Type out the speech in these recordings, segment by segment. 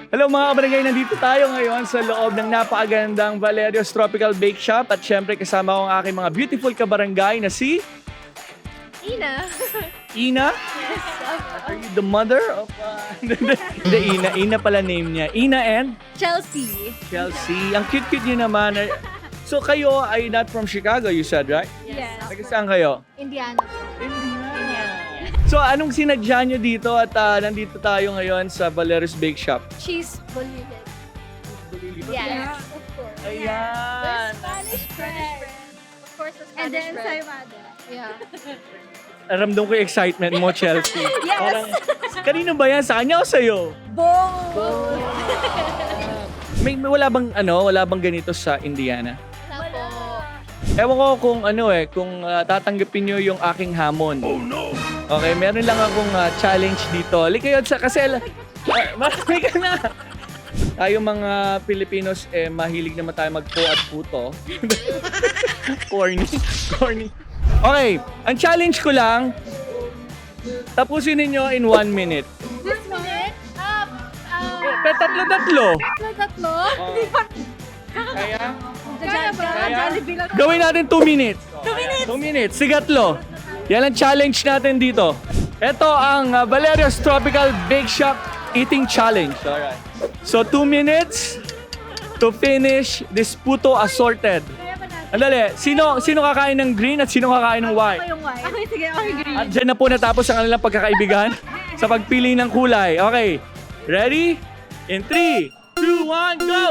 Hello mga kabarangay, nandito tayo ngayon sa loob ng napakagandang Valerio's Tropical Bake Shop at syempre kasama ko ang aking mga beautiful kabarangay na si Ina. Ina? Yes. Are you the mother of... Hindi, Ina pala name niya. Ina and Chelsea. Chelsea. Ang cute-cute niyo naman. So kayo ay not from Chicago, you said, right? Yes. Taga saan kayo? Indiana. So anong sinadya nyo dito at nandito tayo ngayon sa Valerio's Bake Shop? Cheese bolillo. Yes. Of course. Ayan. Spanish bread. Of course, the Spanish And then bread. ensaymada. Yeah. Ramdam ko yung excitement mo, Chelsea. Yes. Parang, kanino ba yan? Sa kanya o sa'yo? Both. May wala bang ganito sa Indiana? Wala po. Ewan ko kung tatanggapin nyo yung aking hamon. Oh no! Okay, meron lang akong challenge dito. Kayo kasi marami ka na. Tayo mga Pilipinos, mahilig naman tayo magpo at puto. Corny. Okay, ang challenge ko lang, tapusin ninyo in 1 minute. This minute? Tatlo. Tatlo? Kaya? Kaya ba? Jollibee lang. Gawin natin 2 minutes. 2 minutes, sigatlo. Yan ang challenge natin dito. Ito ang Valerio's Tropical Bake Shop Eating Challenge. Alright. So 2 minutes to finish this puto assorted. Andali, sino kakain ng green at sino kakain ng white? Yung white. Okay, sige. Okay, green. At dyan na po natapos ang kanilang pagkakaibigan sa pagpili ng kulay. Okay, ready? In 3, 2, 1, go!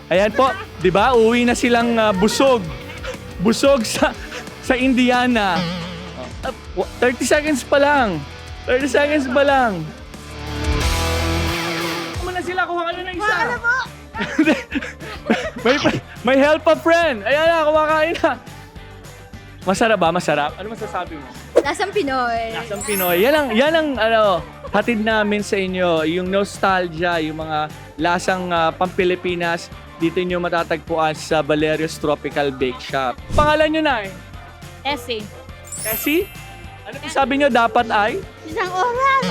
Ayan po, 'di ba? Uwi na silang busog. Busog sa Indiana. 30 seconds pa lang. 30 seconds pa lang. Kuha na sila, kuha ka na ng isa. may help a friend. Ayan na, kumakain na. Masarap ba? Masarap? Ano masasabi mo? Lasang Pinoy. Lasang Pinoy. Yan ang hatid namin sa inyo. Yung nostalgia, yung mga lasang Pampilipinas, dito nyo matatagpuan sa Valerio's Tropical Bake Shop. Pangalan nyo na Essay. Cassie? Ano po sabi nyo? Dapat ay? Isang oras.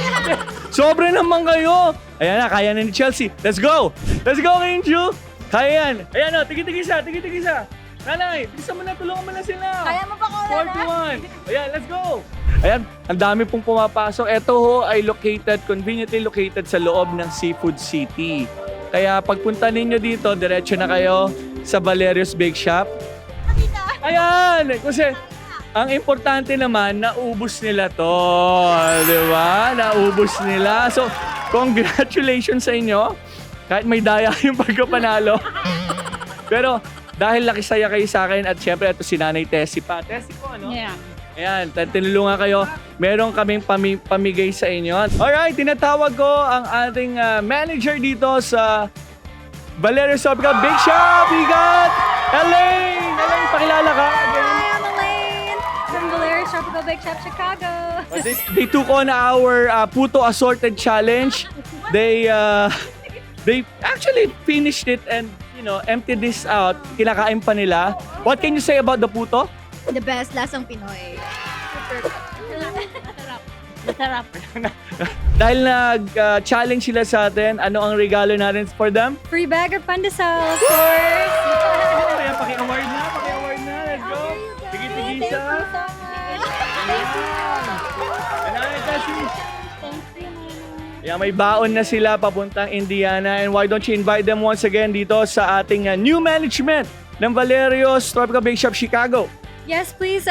Sobra naman kayo! Ayan na, kaya na ni Chelsea. Let's go! Let's go, Kinju! Kaya yan. Ayan o, tigi-tigisa. Nanay, bilisan mo na, tulungan mo na sila. Kaya mo pa ko 41. Ayan, let's go! Ayan, ang dami pong pumapasok. Ito ho ay conveniently located sa loob ng Seafood City. Kaya pagpunta ninyo dito, diretso na kayo sa Valerio's Bake Shop. Ayan! Kasi ang importante naman, naubos nila to. Di ba? Naubos nila. So, congratulations sa inyo. Kahit may daya yung pagkapanalo. Pero, dahil nakisaya kayo sa akin at syempre ito si Nanay Tessie pa. Tessie po, ano? Yeah. Ayan, tinulungan kayo. Meron kaming pamigay sa inyo. Alright, tinatawag ko ang ating manager dito sa Valerio's Tropical Bake Shop. We got Elaine! Elaine, pakilala ka. Hi, I'm Elaine from Valerio's Tropical Bake Shop, Chicago. They took on our puto assorted challenge. They actually finished it and emptied this out. Kinakain pa nila. What can you say about the puto? The best lasang Pinoy. Masarap. Dahil nag-challenge sila sa atin, ano ang regalo natin for them? Free bag of pandesal, of course. Kaya paki-award na. Let's go. Thank you Tigisa. so much. Yeah, may baon na sila papuntang Indiana. And why don't you invite them once again dito sa ating new management ng Valerio's Tropical Bake Shop Chicago. Yes, please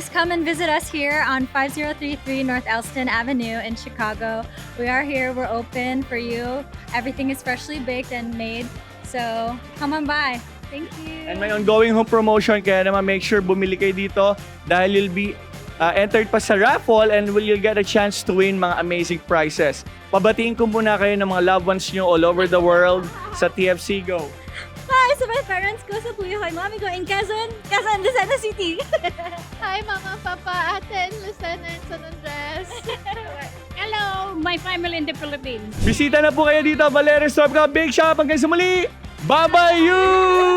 come and visit us here on 5033 North Elston Avenue in Chicago. We are here. We're open for you. Everything is freshly baked and made. So come on by. Thank you. And may ongoing home promotion, kaya naman make sure bumili kayo dito dahil you'll be entered pa sa raffle and you'll get a chance to win mga amazing prizes. Pabatiin ko muna kayo ng mga loved ones nyo all over the world sa TFC Go. Hi sa my parents ko sa Puyuhay. Mami ko in Quezon, Lucena City. Hi, Mama, Papa, Ate, Lucena, and San Andres. Hello, my family in the Philippines. Bisita na po kayo dito, Valerio's Tropical Bake Shop. Hanggang sa muli, bye-bye you!